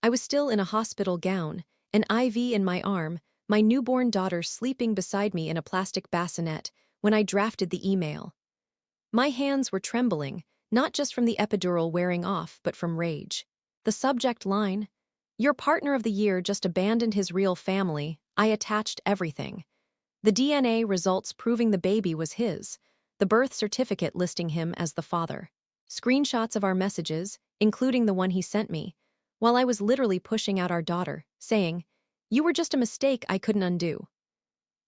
I was still in a hospital gown, an IV in my arm, my newborn daughter sleeping beside me in a plastic bassinet, when I drafted the email. My hands were trembling, not just from the epidural wearing off, but from rage. The subject line, "Your partner of the year just abandoned his real family," I attached everything. The DNA results proving the baby was his, the birth certificate listing him as the father. Screenshots of our messages, including the one he sent me, while I was literally pushing out our daughter, saying, "You were just a mistake I couldn't undo."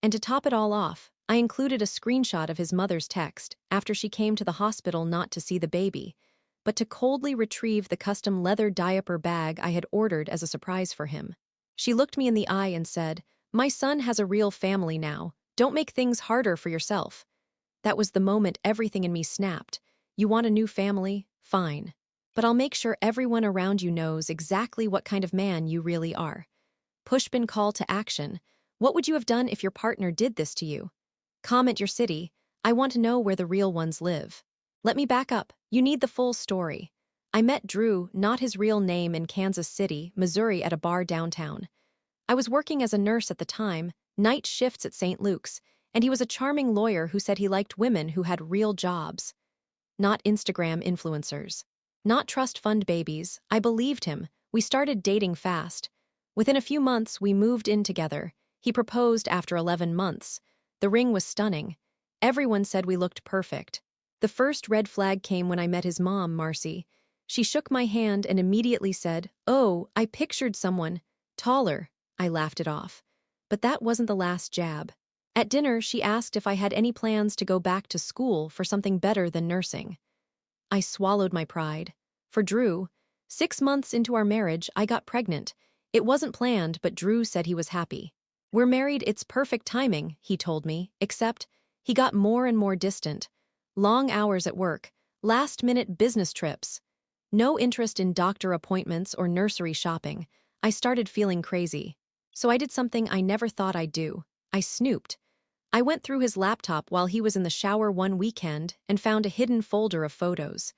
And to top it all off, I included a screenshot of his mother's text after she came to the hospital not to see the baby, but to coldly retrieve the custom leather diaper bag I had ordered as a surprise for him. She looked me in the eye and said, "My son has a real family now. Don't make things harder for yourself." That was the moment everything in me snapped. You want a new family? Fine. But I'll make sure everyone around you knows exactly what kind of man you really are. Pushpin call to action. What would you have done if your partner did this to you? Comment your city. I want to know where the real ones live. Let me back up. You need the full story. I met Drew, not his real name, in Kansas City, Missouri, at a bar downtown. I was working as a nurse at the time, night shifts at St. Luke's, and he was a charming lawyer who said he liked women who had real jobs. Not Instagram influencers. Not trust fund babies. I believed him. We started dating fast. Within a few months, we moved in together. He proposed after 11 months. The ring was stunning. Everyone said we looked perfect. The first red flag came when I met his mom, Marcy. She shook my hand and immediately said, "Oh, I pictured someone taller." I laughed it off. But that wasn't the last jab. At dinner, she asked if I had any plans to go back to school for something better than nursing. I swallowed my pride. For Drew, 6 months into our marriage, I got pregnant. It wasn't planned, but Drew said he was happy. "We're married, it's perfect timing," he told me, except he got more and more distant. Long hours at work, last-minute business trips. No interest in doctor appointments or nursery shopping. I started feeling crazy. So I did something I never thought I'd do. I snooped. I went through his laptop while he was in the shower one weekend and found a hidden folder of photos.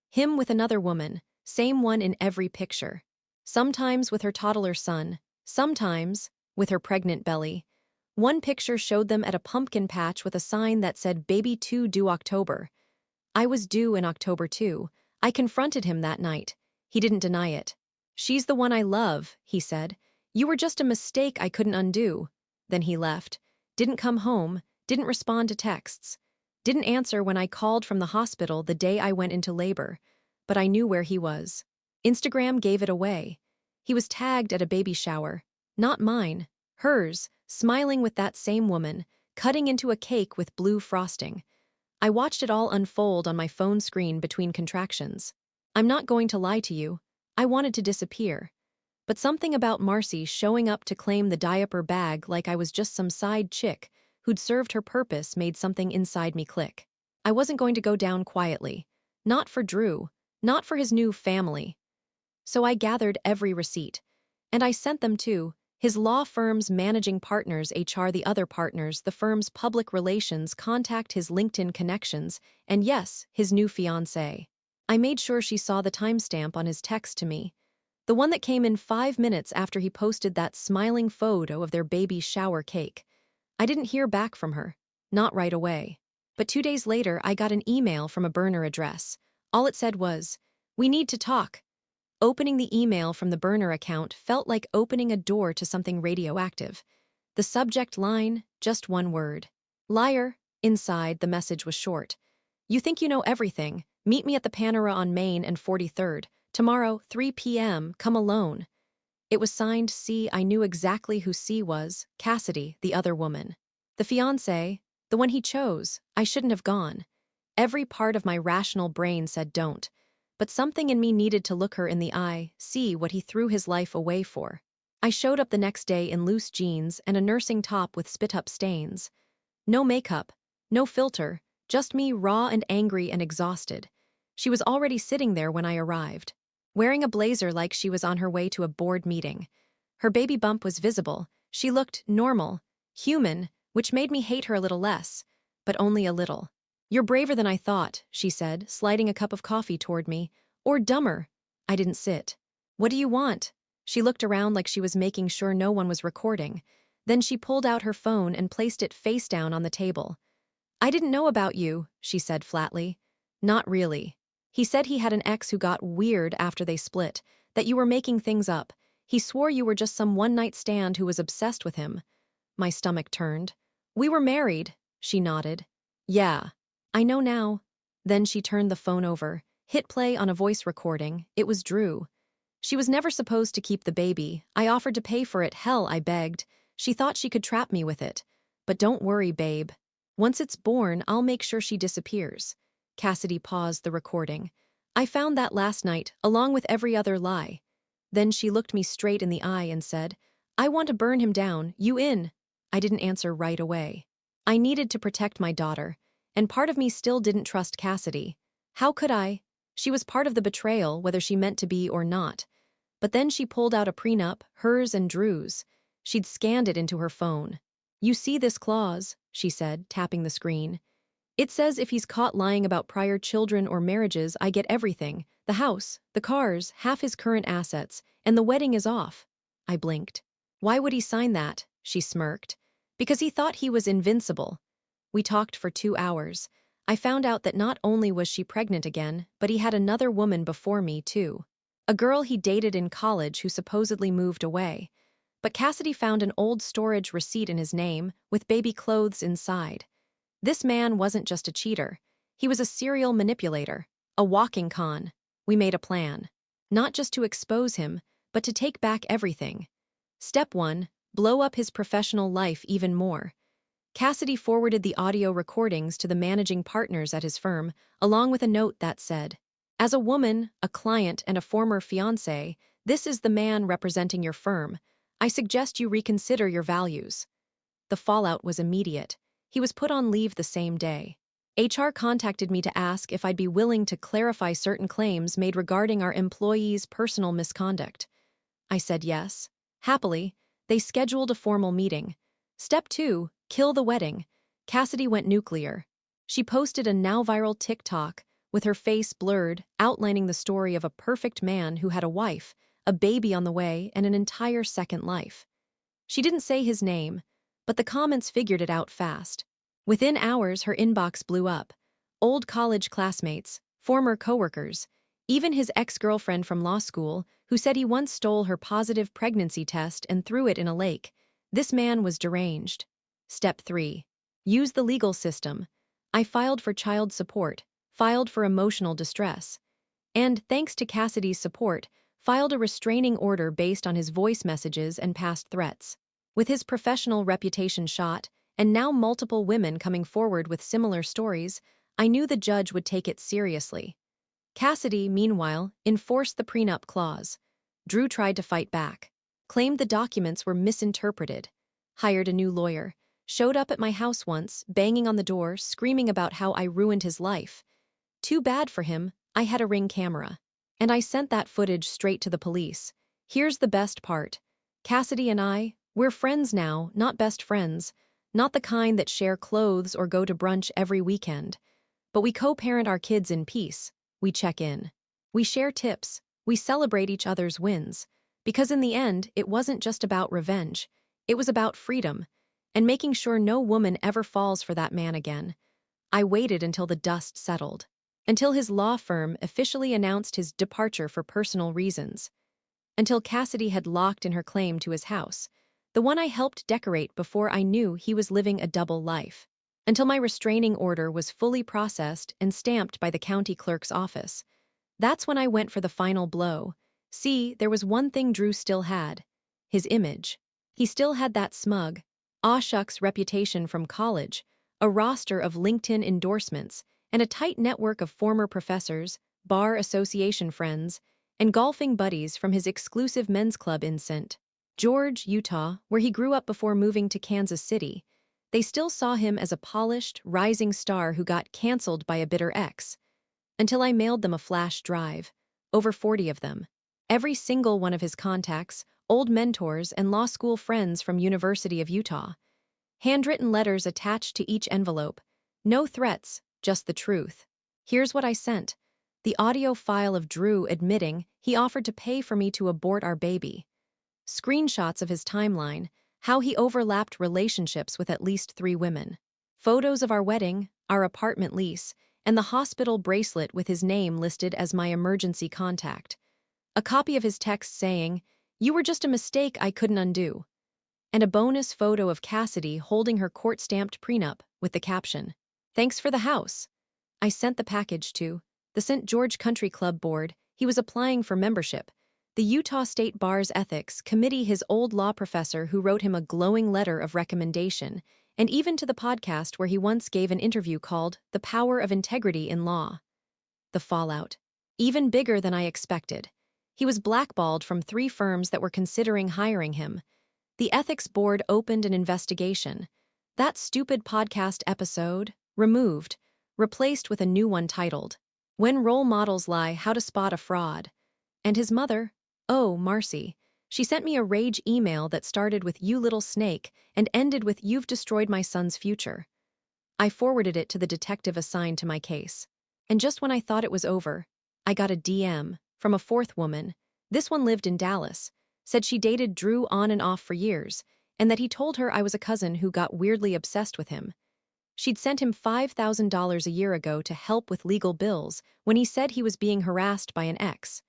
Him with another woman, same one in every picture. Sometimes with her toddler son, sometimes with her pregnant belly. One picture showed them at a pumpkin patch with a sign that said "Baby 2 due October." I was due in October too. I confronted him that night. He didn't deny it. "She's the one I love," he said. "You were just a mistake I couldn't undo." Then he left. Didn't come home, didn't respond to texts. Didn't answer when I called from the hospital the day I went into labor. But I knew where he was. Instagram gave it away. He was tagged at a baby shower. Not mine, hers, smiling with that same woman, cutting into a cake with blue frosting. I watched it all unfold on my phone screen between contractions. I'm not going to lie to you. I wanted to disappear. But something about Marcy showing up to claim the diaper bag like I was just some side chick who'd served her purpose made something inside me click. I wasn't going to go down quietly. Not for Drew. Not for his new family. So I gathered every receipt. And I sent them to his law firm's managing partners, HR the other partners, the firm's public relations contact, his LinkedIn connections, and yes, his new fiancée. I made sure she saw the timestamp on his text to me. The one that came in 5 minutes after he posted that smiling photo of their baby shower cake. I didn't hear back from her. Not right away. But 2 days later, I got an email from a burner address. All it said was, "We need to talk." Opening the email from the burner account felt like opening a door to something radioactive. The subject line, just one word. "Liar." Inside, the message was short. "You think you know everything. Meet me at the Panera on Main and 43rd. Tomorrow, 3 p.m., come alone." It was signed C. I knew exactly who C was, Cassidy, the other woman. The fiancé, the one he chose. I shouldn't have gone. Every part of my rational brain said don't. But something in me needed to look her in the eye, see what he threw his life away for. I showed up the next day in loose jeans and a nursing top with spit-up stains. No makeup, no filter, just me raw and angry and exhausted. She was already sitting there when I arrived, wearing a blazer like she was on her way to a board meeting. Her baby bump was visible. She looked normal, human, which made me hate her a little less, but only a little. "You're braver than I thought," she said, sliding a cup of coffee toward me. "Or dumber." I didn't sit. "What do you want?" She looked around like she was making sure no one was recording. Then she pulled out her phone and placed it face down on the table. "I didn't know about you," she said flatly. "Not really. He said he had an ex who got weird after they split, that you were making things up. He swore you were just some one-night stand who was obsessed with him." My stomach turned. "We were married," she nodded. "Yeah, I know now." Then she turned the phone over, hit play on a voice recording. It was Drew. "She was never supposed to keep the baby. I offered to pay for it. Hell, I begged. She thought she could trap me with it. But don't worry, babe. Once it's born, I'll make sure she disappears." Cassidy paused the recording. "I found that last night, along with every other lie." Then she looked me straight in the eye and said, "I want to burn him down. You in?" I didn't answer right away. I needed to protect my daughter, and part of me still didn't trust Cassidy. How could I? She was part of the betrayal, whether she meant to be or not. But then she pulled out a prenup, hers and Drew's. She'd scanned it into her phone. "You see this clause," she said, tapping the screen. "It says if he's caught lying about prior children or marriages, I get everything. The house, the cars, half his current assets, and the wedding is off." I blinked. "Why would he sign that?" She smirked. "Because he thought he was invincible." We talked for 2 hours. I found out that not only was she pregnant again, but he had another woman before me, too. A girl he dated in college who supposedly moved away. But Cassidy found an old storage receipt in his name, with baby clothes inside. This man wasn't just a cheater. He was a serial manipulator, a walking con. We made a plan. Not just to expose him, but to take back everything. Step 1, blow up his professional life even more. Cassidy forwarded the audio recordings to the managing partners at his firm, along with a note that said, "As a woman, a client, and a former fiancé, this is the man representing your firm. I suggest you reconsider your values." The fallout was immediate. He was put on leave the same day. HR contacted me to ask if I'd be willing to clarify certain claims made regarding our employees' personal misconduct. I said yes. Happily, they scheduled a formal meeting. Step 2, kill the wedding. Cassidy went nuclear. She posted a now-viral TikTok with her face blurred, outlining the story of a perfect man who had a wife, a baby on the way, and an entire second life. She didn't say his name, but the comments figured it out fast. Within hours, her inbox blew up. Old college classmates, former coworkers, even his ex-girlfriend from law school, who said he once stole her positive pregnancy test and threw it in a lake. This man was deranged. Step 3. Use the legal system. I filed for child support, filed for emotional distress, and, thanks to Cassidy's support, filed a restraining order based on his voice messages and past threats. With his professional reputation shot, and now multiple women coming forward with similar stories, I knew the judge would take it seriously. Cassidy, meanwhile, enforced the prenup clause. Drew tried to fight back, claimed the documents were misinterpreted, hired a new lawyer, showed up at my house once, banging on the door, screaming about how I ruined his life. Too bad for him, I had a Ring camera. And I sent that footage straight to the police. Here's the best part. Cassidy and I, we're friends now, not best friends. Not the kind that share clothes or go to brunch every weekend. But we co-parent our kids in peace. We check in. We share tips. We celebrate each other's wins. Because in the end, it wasn't just about revenge. It was about freedom, and making sure no woman ever falls for that man again. I waited until the dust settled. Until his law firm officially announced his departure for personal reasons. Until Cassidy had locked in her claim to his house, the one I helped decorate before I knew he was living a double life. Until my restraining order was fully processed and stamped by the county clerk's office. That's when I went for the final blow. See, there was one thing Drew still had. His image. He still had that smug, aw shucks reputation from college, a roster of LinkedIn endorsements, and a tight network of former professors, bar association friends, and golfing buddies from his exclusive men's club in St. George, Utah, where he grew up before moving to Kansas City. They still saw him as a polished, rising star who got canceled by a bitter ex. Until I mailed them a flash drive, over 40 of them. Every single one of his contacts, old mentors, and law school friends from University of Utah. Handwritten letters attached to each envelope. No threats, just the truth. Here's what I sent. The audio file of Drew admitting he offered to pay for me to abort our baby. screenshots of his timeline, how he overlapped relationships with at least 3 women, photos of our wedding, our apartment lease, and the hospital bracelet with his name listed as my emergency contact, a copy of his text saying, "You were just a mistake I couldn't undo," and a bonus photo of Cassidy holding her court-stamped prenup with the caption, "Thanks for the house." I sent the package to the St. George Country Club board. He was applying for membership, the Utah State Bar's Ethics Committee, his old law professor who wrote him a glowing letter of recommendation, and even to the podcast where he once gave an interview called The Power of Integrity in Law. The fallout. Even bigger than I expected. He was blackballed from 3 firms that were considering hiring him. The ethics board opened an investigation. That stupid podcast episode, removed, replaced with a new one titled, When Role Models Lie, How to Spot a Fraud. And his mother, oh, Marcy, she sent me a rage email that started with "You little snake" and ended with "You've destroyed my son's future." I forwarded it to the detective assigned to my case. And just when I thought it was over, I got a DM from a 4th woman. This one lived in Dallas, said she dated Drew on and off for years, and that he told her I was a cousin who got weirdly obsessed with him. She'd sent him $5,000 a year ago to help with legal bills when he said he was being harassed by an ex.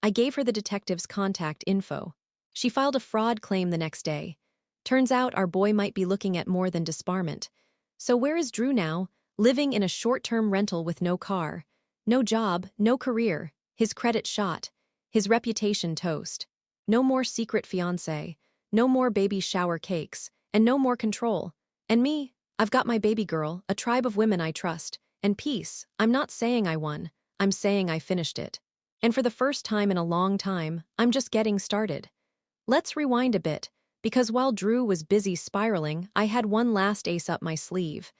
I gave her the detective's contact info. She filed a fraud claim the next day. Turns out our boy might be looking at more than disbarment. So where is Drew now? Living in a short-term rental with no car, no job, no career, his credit shot, his reputation toast. No more secret fiancé, no more baby shower cakes, and no more control. And me, I've got my baby girl, a tribe of women I trust, and peace. I'm not saying I won, I'm saying I finished it. And for the first time in a long time, I'm just getting started. Let's rewind a bit, because while Drew was busy spiraling, I had one last ace up my sleeve.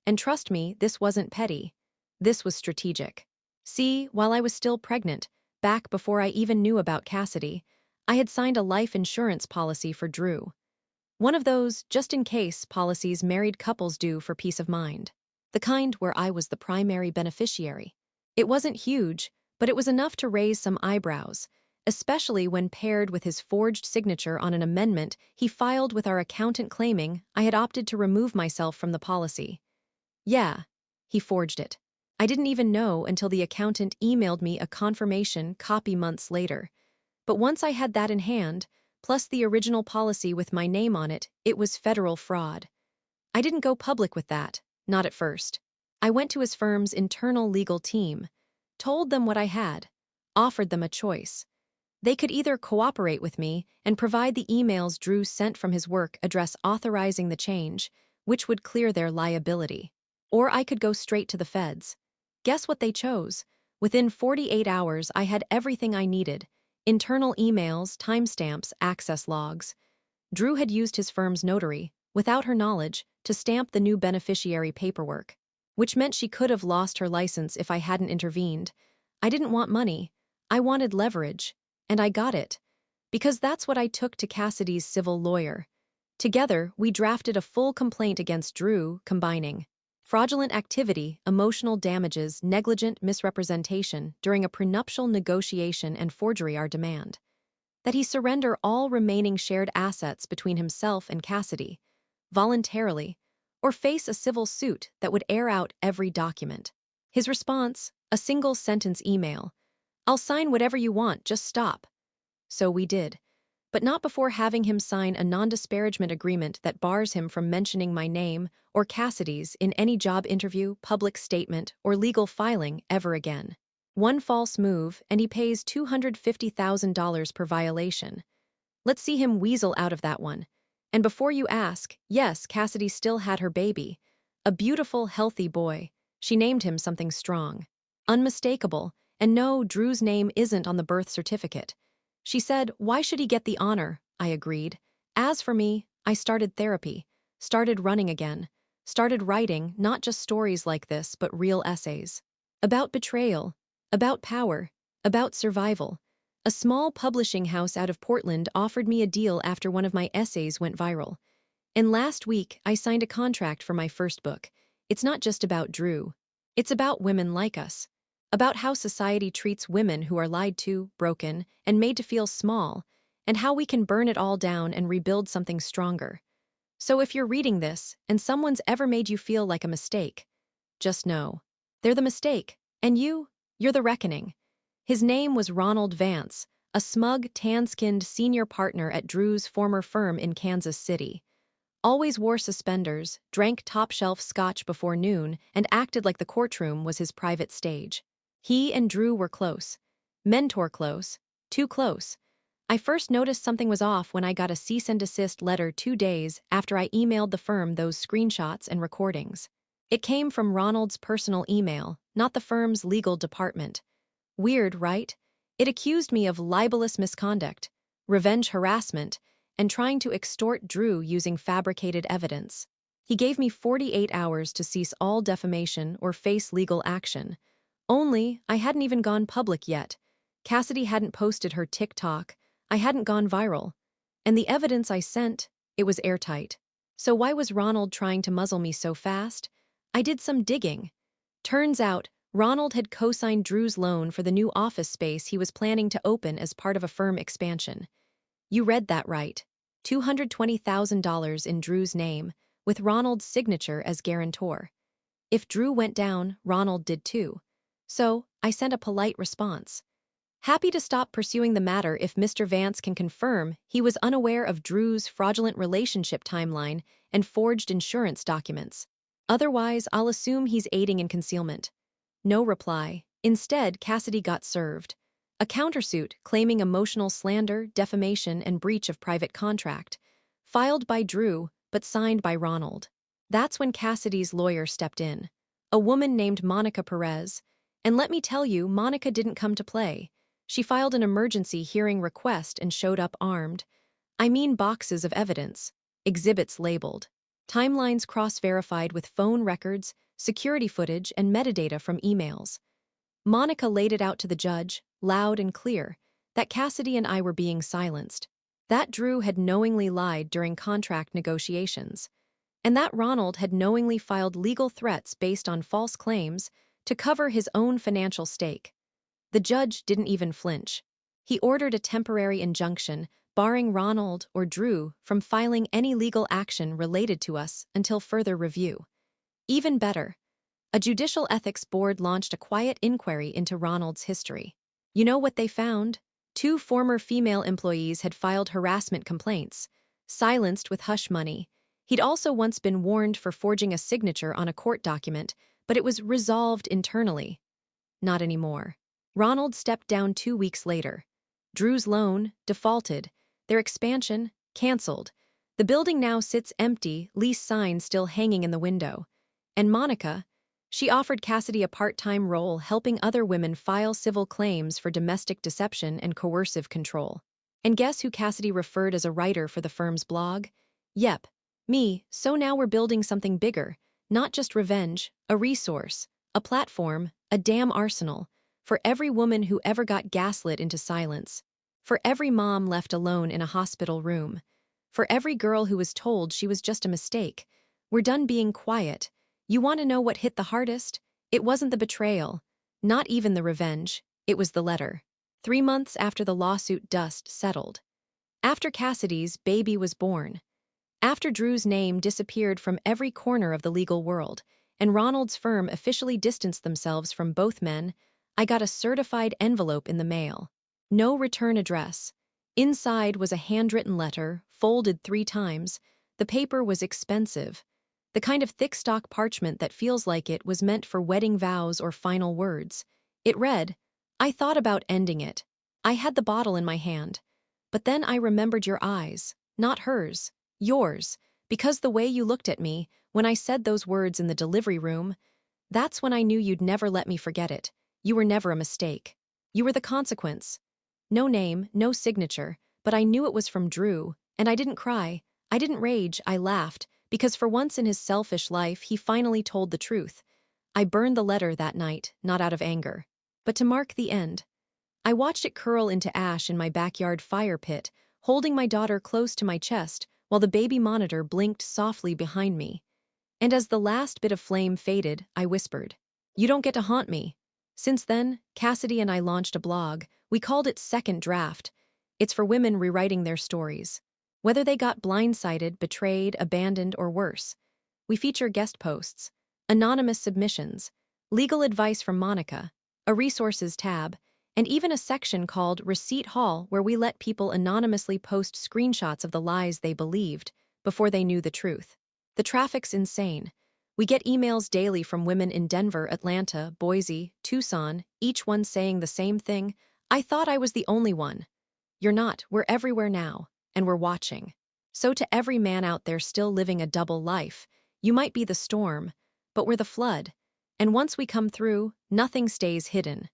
And trust me, this wasn't petty. This was strategic. See, while I was still pregnant, back before I even knew about Cassidy, I had signed a life insurance policy for Drew. One of those just-in-case policies married couples do for peace of mind. The kind where I was the primary beneficiary. It wasn't huge, but it was enough to raise some eyebrows, especially when paired with his forged signature on an amendment he filed with our accountant claiming I had opted to remove myself from the policy. Yeah, he forged it. I didn't even know until the accountant emailed me a confirmation copy months later. But once I had that in hand, plus the original policy with my name on it, it was federal fraud. I didn't go public with that, not at first. I went to his firm's internal legal team, told them what I had, offered them a choice. They could either cooperate with me and provide the emails Drew sent from his work address authorizing the change, which would clear their liability. Or I could go straight to the feds. Guess what they chose? Within 48 hours, I had everything I needed. Internal emails, timestamps, access logs. Drew had used his firm's notary, without her knowledge, to stamp the new beneficiary paperwork, which meant she could have lost her license if I hadn't intervened. I didn't want money. I wanted leverage. And I got it. Because that's what I took to Cassidy's civil lawyer. Together, we drafted a full complaint against Drew, combining fraudulent activity, emotional damages, negligent misrepresentation during a prenuptial negotiation, and forgery. Our demand that he surrender all remaining shared assets between himself and Cassidy, voluntarily, or face a civil suit that would air out every document. His response, a single-sentence email, "I'll sign whatever you want, just stop." So we did, but not before having him sign a non-disparagement agreement that bars him from mentioning my name or Cassidy's in any job interview, public statement, or legal filing ever again. One false move, and he pays $250,000 per violation. Let's see him weasel out of that one. And before you ask, yes, Cassidy still had her baby. A beautiful, healthy boy. She named him something strong. Unmistakable, and no, Drew's name isn't on the birth certificate. She said, why should he get the honor? I agreed. As for me, I started therapy, started running again, started writing not just stories like this but real essays. About betrayal, about power, about survival. A small publishing house out of Portland offered me a deal after one of my essays went viral. And last week, I signed a contract for my first book. It's not just about Drew. It's about women like us. About how society treats women who are lied to, broken, and made to feel small, and how we can burn it all down and rebuild something stronger. So if you're reading this and someone's ever made you feel like a mistake, just know they're the mistake, and you're the reckoning. His name was Ronald Vance, a smug, tan-skinned senior partner at Drew's former firm in Kansas City. Always wore suspenders, drank top-shelf scotch before noon, and acted like the courtroom was his private stage. He and Drew were close. Mentor close. Too close. I first noticed something was off when I got a cease and desist letter 2 days after I emailed the firm those screenshots and recordings. It came from Ronald's personal email, not the firm's legal department. Weird, right? It accused me of libelous misconduct, revenge harassment, and trying to extort Drew using fabricated evidence. He gave me 48 hours to cease all defamation or face legal action. Only, I hadn't even gone public yet. Cassidy hadn't posted her TikTok, I hadn't gone viral. And the evidence I sent, it was airtight. So why was Ronald trying to muzzle me so fast? I did some digging. Turns out, Ronald had co-signed Drew's loan for the new office space he was planning to open as part of a firm expansion. You read that right. $220,000 in Drew's name, with Ronald's signature as guarantor. If Drew went down, Ronald did too. So, I sent a polite response. Happy to stop pursuing the matter if Mr. Vance can confirm he was unaware of Drew's fraudulent relationship timeline and forged insurance documents. Otherwise, I'll assume he's aiding in concealment. No reply. Instead, Cassidy got served. A countersuit claiming emotional slander, defamation, and breach of private contract, filed by Drew but signed by Ronald. That's when Cassidy's lawyer stepped in. A woman named Monica Perez. And let me tell you, Monica didn't come to play. She filed an emergency hearing request and showed up armed. I mean boxes of evidence, exhibits labeled, timelines cross-verified with phone records, security footage, and metadata from emails. Monica laid it out to the judge, loud and clear, that Cassidy and I were being silenced, that Drew had knowingly lied during contract negotiations, and that Ronald had knowingly filed legal threats based on false claims to cover his own financial stake. The judge didn't even flinch. He ordered a temporary injunction barring Ronald or Drew from filing any legal action related to us until further review. Even better, a judicial ethics board launched a quiet inquiry into Ronald's history. You know what they found? 2 former female employees had filed harassment complaints, silenced with hush money. He'd also once been warned for forging a signature on a court document, but it was resolved internally. Not anymore. Ronald stepped down 2 weeks later. Drew's loan defaulted, their expansion canceled. The building now sits empty, lease sign still hanging in the window. And Monica, she offered Cassidy a part-time role helping other women file civil claims for domestic deception and coercive control. And guess who Cassidy referred as a writer for the firm's blog? Yep, me. So now we're building something bigger, not just revenge, a resource, a platform, a damn arsenal, for every woman who ever got gaslit into silence, for every mom left alone in a hospital room, for every girl who was told she was just a mistake. We're done being quiet. You want to know what hit the hardest? It wasn't the betrayal, not even the revenge, it was the letter. 3 months after the lawsuit dust settled. After Cassidy's baby was born. After Drew's name disappeared from every corner of the legal world, and Ronald's firm officially distanced themselves from both men, I got a certified envelope in the mail. No return address. Inside was a handwritten letter, folded 3 times. The paper was expensive. The kind of thick stock parchment that feels like it was meant for wedding vows or final words. It read, I thought about ending it. I had the bottle in my hand. But then I remembered your eyes, not hers, yours, because the way you looked at me when I said those words in the delivery room, that's when I knew you'd never let me forget it. You were never a mistake. You were the consequence. No name, no signature, but I knew it was from Drew, and I didn't cry, I didn't rage, I laughed, because for once in his selfish life he finally told the truth. I burned the letter that night, not out of anger, but to mark the end. I watched it curl into ash in my backyard fire pit, holding my daughter close to my chest while the baby monitor blinked softly behind me. And as the last bit of flame faded, I whispered, You don't get to haunt me. Since then, Cassidy and I launched a blog. We called it Second Draft. It's for women rewriting their stories. Whether they got blindsided, betrayed, abandoned, or worse. We feature guest posts, anonymous submissions, legal advice from Monica, a resources tab, and even a section called Receipt Hall where we let people anonymously post screenshots of the lies they believed before they knew the truth. The traffic's insane. We get emails daily from women in Denver, Atlanta, Boise, Tucson, each one saying the same thing. I thought I was the only one. You're not. We're everywhere now, and we're watching. So to every man out there still living a double life, you might be the storm, but we're the flood. And once we come through, nothing stays hidden.